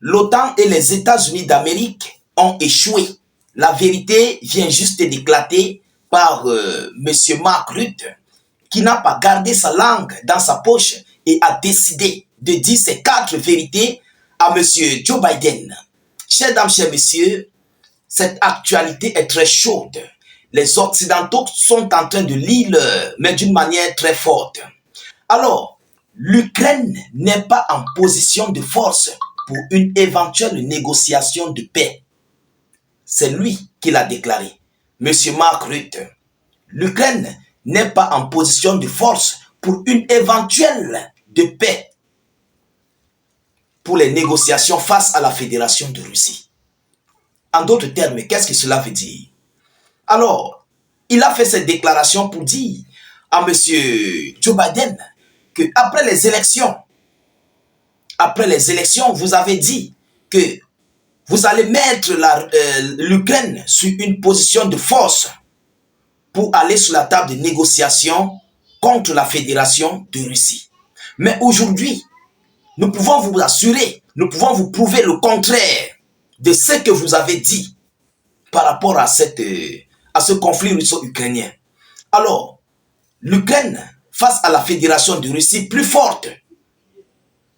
l'OTAN et les États-Unis d'Amérique ont échoué. La vérité vient juste d'éclater par M. Mark Rutte, qui n'a pas gardé sa langue dans sa poche et a décidé de dire ces 4 vérités à M. Joe Biden. Chers dames, chers messieurs, cette actualité est très chaude. Les Occidentaux sont en train de lire, mais d'une manière très forte. Alors, l'Ukraine n'est pas en position de force pour une éventuelle négociation de paix. C'est lui qui l'a déclaré, M. Mark Rutte. L'Ukraine n'est pas en position de force pour une éventuelle de paix pour les négociations face à la Fédération de Russie. En d'autres termes, qu'est-ce que cela veut dire? Alors, il a fait cette déclaration pour dire à M. Joe Biden qu'après les élections, vous avez dit que vous allez mettre l'Ukraine sur une position de force pour aller sur la table de négociation contre la Fédération de Russie. Mais aujourd'hui, nous pouvons vous assurer, nous pouvons vous prouver le contraire de ce que vous avez dit par rapport à ce conflit russo-ukrainien. Alors, l'Ukraine, face à la Fédération de Russie, plus forte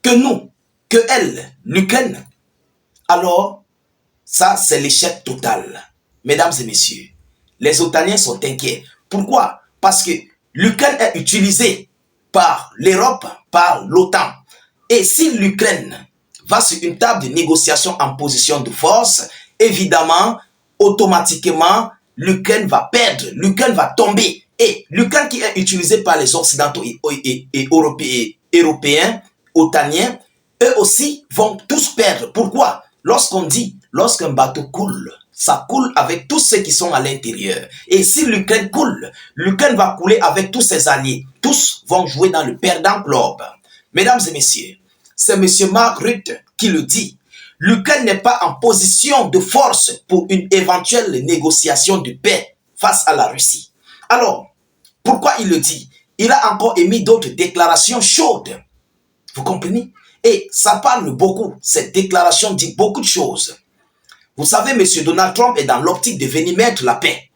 que nous, que elle, l'Ukraine, alors, ça, c'est l'échec total. Mesdames et messieurs, les Otaniens sont inquiets. Pourquoi? Parce que l'Ukraine est utilisée par l'Europe, par l'OTAN. Et si l'Ukraine va sur une table de négociation en position de force, évidemment, automatiquement, l'Ukraine va perdre, l'Ukraine va tomber. Et l'Ukraine qui est utilisée par les Occidentaux et Européens, otaniens, eux aussi vont tous perdre. Pourquoi? Lorsqu'un bateau coule, ça coule avec tous ceux qui sont à l'intérieur. Et si l'Ukraine coule, l'Ukraine va couler avec tous ses alliés. Tous vont jouer dans le perdant club. Mesdames et messieurs, c'est M. Mark Rutte qui le dit. L'Ukraine n'est pas en position de force pour une éventuelle négociation de paix face à la Russie. Alors, pourquoi il le dit? Il a encore émis d'autres déclarations chaudes. Vous comprenez? Et ça parle beaucoup. Cette déclaration dit beaucoup de choses. Vous savez, M. Donald Trump est dans l'optique de venir mettre la paix.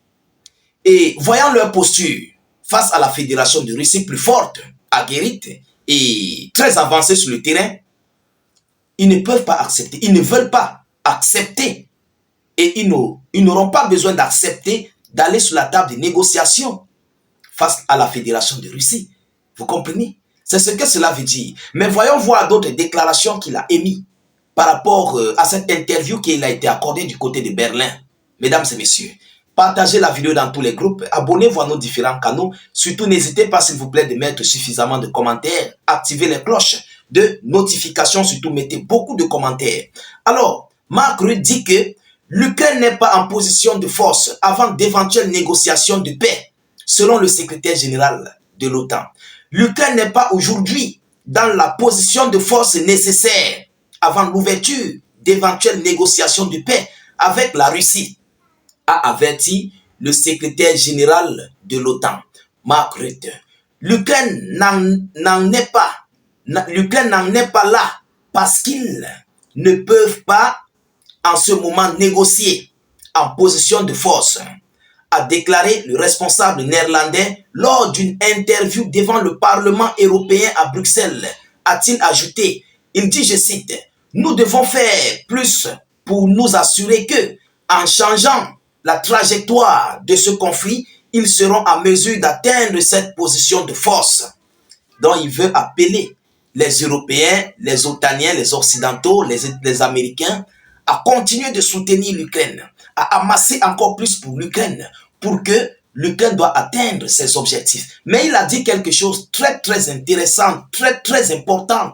Et voyant leur posture face à la Fédération de Russie plus forte, aguerrie et très avancée sur le terrain, ils ne peuvent pas accepter, ils ne veulent pas accepter et ils n'auront pas besoin d'accepter d'aller sur la table de négociation face à la Fédération de Russie. Vous comprenez? C'est ce que cela veut dire. Mais voyons voir d'autres déclarations qu'il a émises par rapport à cette interview qui a été accordée du côté de Berlin. Mesdames et messieurs, partagez la vidéo dans tous les groupes, abonnez-vous à nos différents canaux. Surtout, n'hésitez pas, s'il vous plaît, de mettre suffisamment de commentaires, activez les cloches de notification, surtout mettez beaucoup de commentaires. Alors, Mark Rutte dit que l'Ukraine n'est pas en position de force avant d'éventuelles négociations de paix, selon le secrétaire général de l'OTAN. L'Ukraine n'est pas aujourd'hui dans la position de force nécessaire avant l'ouverture d'éventuelles négociations de paix avec la Russie, a averti le secrétaire général de l'OTAN, Mark Rutte. L'Ukraine n'en est pas là parce qu'ils ne peuvent pas en ce moment négocier en position de force, a déclaré le responsable néerlandais lors d'une interview devant le Parlement européen à Bruxelles. A-t-il ajouté, il dit, je cite, « Nous devons faire plus pour nous assurer que, en changeant la trajectoire de ce conflit, ils seront en mesure d'atteindre cette position de force. » dont il veut appeler les Européens, les Otaniens, les Occidentaux, les Américains à continuer de soutenir l'Ukraine, à amasser encore plus pour l'Ukraine, pour que l'Ukraine doit atteindre ses objectifs. Mais il a dit quelque chose de très intéressant, très important,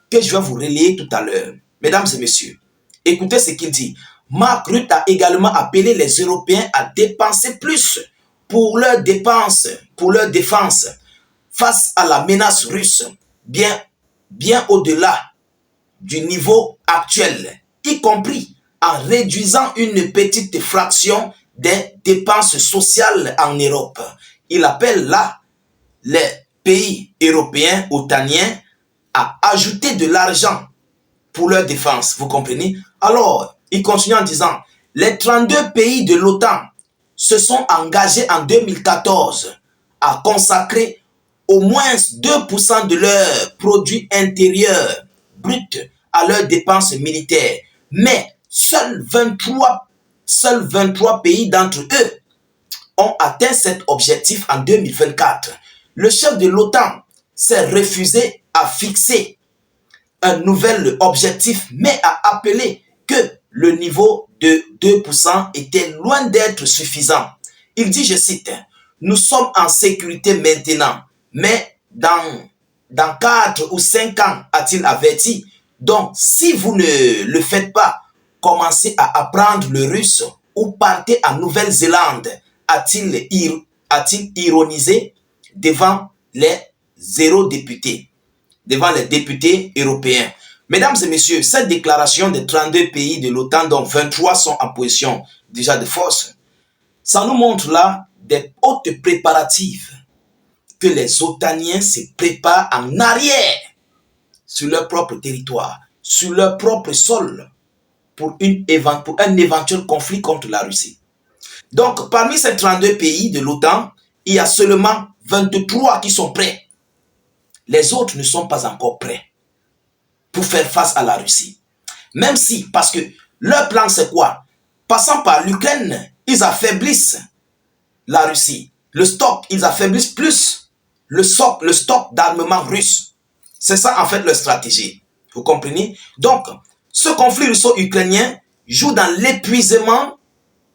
que je vais vous relayer tout à l'heure. Mesdames et messieurs, écoutez ce qu'il dit. Mark Rutte a également appelé les Européens à dépenser plus pour leurs dépenses, pour leur défense, face à la menace russe, bien au-delà du niveau actuel, y compris en réduisant une petite fraction des dépenses sociales en Europe. Il appelle là les pays européens otaniens à ajouter de l'argent pour leur défense, vous comprenez? Alors, il continue en disant, les 32 pays de l'OTAN se sont engagés en 2014 à consacrer au moins 2% de leur produit intérieur brut à leurs dépenses militaires. Mais seuls 23 pays d'entre eux ont atteint cet objectif en 2024. Le chef de l'OTAN s'est refusé à fixer un nouvel objectif, mais a appelé que le niveau de 2% était loin d'être suffisant. Il dit, je cite, « Nous sommes en sécurité maintenant, mais dans 4 ou 5 ans, a-t-il averti. Donc, si vous ne le faites pas, commencez à apprendre le russe ou partez en Nouvelle-Zélande, a-t-il ironisé devant les 0 députés, devant les députés européens. Mesdames et messieurs, cette déclaration des 32 pays de l'OTAN, dont 23 sont en position déjà de force, ça nous montre là des hautes préparatifs que les OTANiens se préparent en arrière sur leur propre territoire, sur leur propre sol pour un éventuel conflit contre la Russie. Donc, parmi ces 32 pays de l'OTAN, il y a seulement 23 qui sont prêts. Les autres ne sont pas encore prêts pour faire face à la Russie. Même si, parce que leur plan c'est quoi? Passant par l'Ukraine, ils affaiblissent la Russie. Le stock, ils affaiblissent plus le stock d'armement russe. C'est ça en fait leur stratégie. Vous comprenez? Donc, ce conflit russo-ukrainien joue dans l'épuisement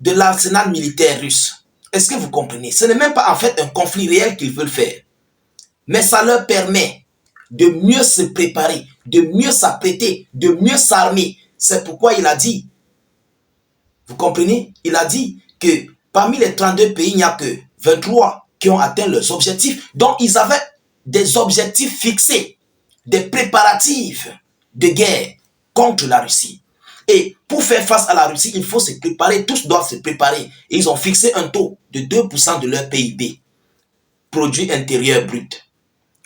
de l'arsenal militaire russe. Est-ce que vous comprenez? Ce n'est même pas en fait un conflit réel qu'ils veulent faire. Mais ça leur permet de mieux se préparer, de mieux s'apprêter, de mieux s'armer. C'est pourquoi il a dit, vous comprenez? Il a dit que parmi les 32 pays, il n'y a que 23 qui ont atteint leurs objectifs. Donc, ils avaient des objectifs fixés, des préparatifs de guerre contre la Russie. Et pour faire face à la Russie, il faut se préparer, tous doivent se préparer. Et ils ont fixé un taux de 2% de leur PIB, produit intérieur brut.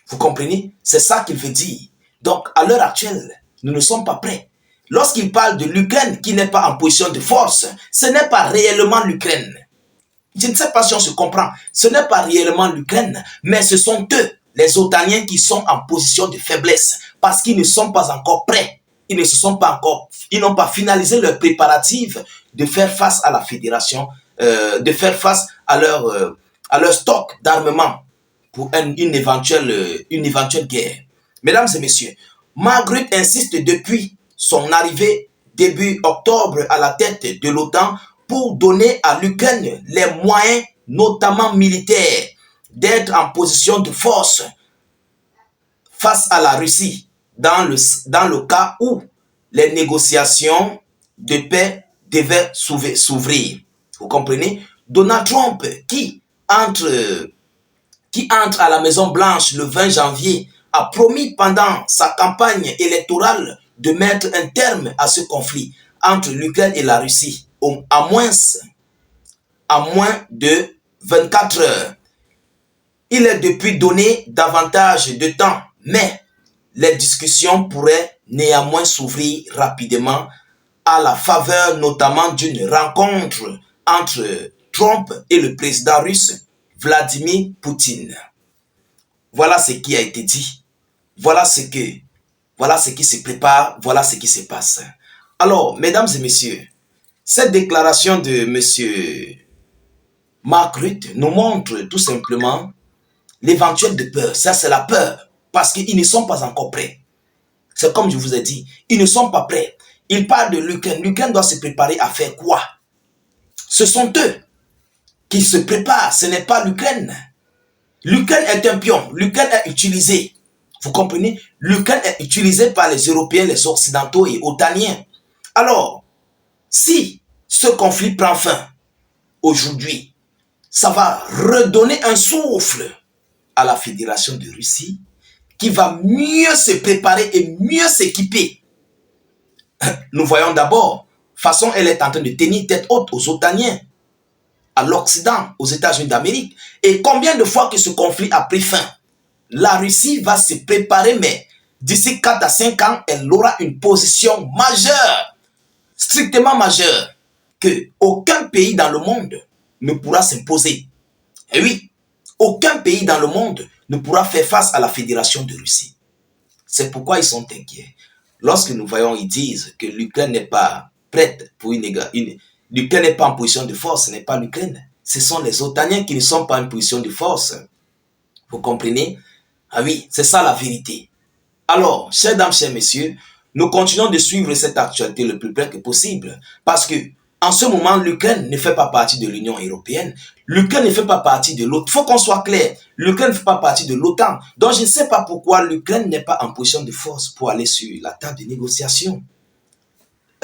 Vous comprenez? C'est ça qu'il veut dire. Donc, à l'heure actuelle, nous ne sommes pas prêts. Lorsqu'il parle de l'Ukraine qui n'est pas en position de force, ce n'est pas réellement l'Ukraine. Je ne sais pas si on se comprend. Ce n'est pas réellement l'Ukraine, mais ce sont eux, les OTANiens, qui sont en position de faiblesse parce qu'ils ne sont pas encore prêts. Ils n'ont pas finalisé leurs préparatifs de faire face à la fédération, de faire face à leur stock d'armement pour une éventuelle guerre. Mesdames et messieurs, Mark Rutte insiste depuis son arrivée début octobre à la tête de l'OTAN pour donner à l'Ukraine les moyens, notamment militaires, d'être en position de force face à la Russie dans le cas où les négociations de paix devaient s'ouvrir. Vous comprenez? Donald Trump, qui entre à la Maison Blanche le 20 janvier, a promis pendant sa campagne électorale de mettre un terme à ce conflit entre l'Ukraine et la Russie à moins de 24 heures. Il est depuis donné davantage de temps, mais les discussions pourraient néanmoins s'ouvrir rapidement à la faveur notamment d'une rencontre entre Trump et le président russe Vladimir Poutine. Voilà ce qui a été dit. Voilà ce qui se prépare. Voilà ce qui se passe. Alors, mesdames et messieurs, cette déclaration de monsieur Mark Rutte nous montre tout simplement l'éventuel de peur. Ça, c'est la peur. Parce qu'ils ne sont pas encore prêts. C'est comme je vous ai dit. Ils ne sont pas prêts. Ils parlent de l'Ukraine. L'Ukraine doit se préparer à faire quoi? Ce sont eux qui se préparent. Ce n'est pas l'Ukraine. L'Ukraine est un pion. L'Ukraine est utilisée. Vous comprenez? L'Ukraine est utilisée par les Européens, les Occidentaux et Otaniens. Alors, si ce conflit prend fin aujourd'hui, ça va redonner un souffle à la Fédération de Russie qui va mieux se préparer et mieux s'équiper. Nous voyons d'abord, façon elle est en train de tenir tête haute aux Otaniens, à l'Occident, aux États-Unis d'Amérique. Et combien de fois que ce conflit a pris fin, la Russie va se préparer, mais d'ici 4 à 5 ans, elle aura une position majeure, strictement majeure, que aucun pays dans le monde ne pourra s'imposer. Et oui, aucun pays dans le monde ne pourra faire face à la Fédération de Russie. C'est pourquoi ils sont inquiets. Lorsque nous voyons, ils disent que l'Ukraine n'est pas prête pour l'Ukraine n'est pas en position de force, ce n'est pas l'Ukraine. Ce sont les Otaniens qui ne sont pas en position de force. Vous comprenez? Ah oui, c'est ça la vérité. Alors, chers dames, chers messieurs, nous continuons de suivre cette actualité le plus près que possible. Parce que, en ce moment, l'Ukraine ne fait pas partie de l'Union européenne. L'Ukraine ne fait pas partie de l'OTAN. Il faut qu'on soit clair. L'Ukraine ne fait pas partie de l'OTAN. Donc, je ne sais pas pourquoi l'Ukraine n'est pas en position de force pour aller sur la table de négociation.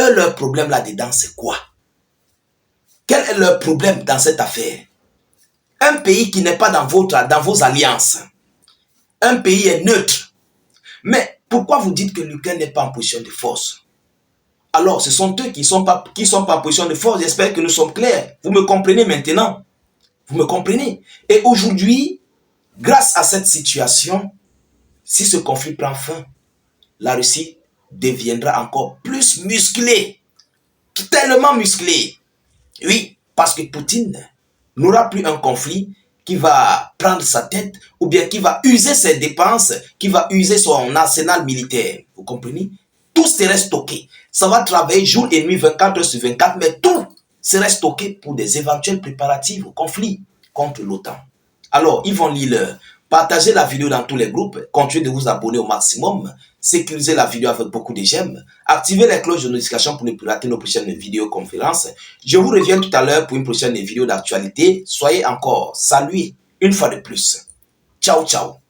Eux, leur problème là-dedans, c'est quoi? Quel est leur problème dans cette affaire? Un pays qui n'est pas dans vos alliances. Un pays est neutre. Mais pourquoi vous dites que l'Ukraine n'est pas en position de force? Alors, ce sont eux qui ne sont pas en position de force. J'espère que nous sommes clairs. Vous me comprenez maintenant? Vous me comprenez? Et aujourd'hui, grâce à cette situation, si ce conflit prend fin, la Russie deviendra encore plus musclée. Tellement musclée. Oui, parce que Poutine n'aura plus un conflit qui va prendre sa tête ou bien qui va user ses dépenses, qui va user son arsenal militaire. Vous comprenez? Tout serait stocké. Ça va travailler jour et nuit, 24 heures sur 24, mais tout serait stocké pour des éventuels préparatifs au conflit contre l'OTAN. Alors, Yvon Liller, partagez la vidéo dans tous les groupes, continuez de vous abonner au maximum, sécurisez la vidéo avec beaucoup de j'aime, activez les cloches de notification pour ne plus rater nos prochaines vidéoconférences. Je vous reviens tout à l'heure pour une prochaine vidéo d'actualité. Soyez encore salués une fois de plus. Ciao, ciao.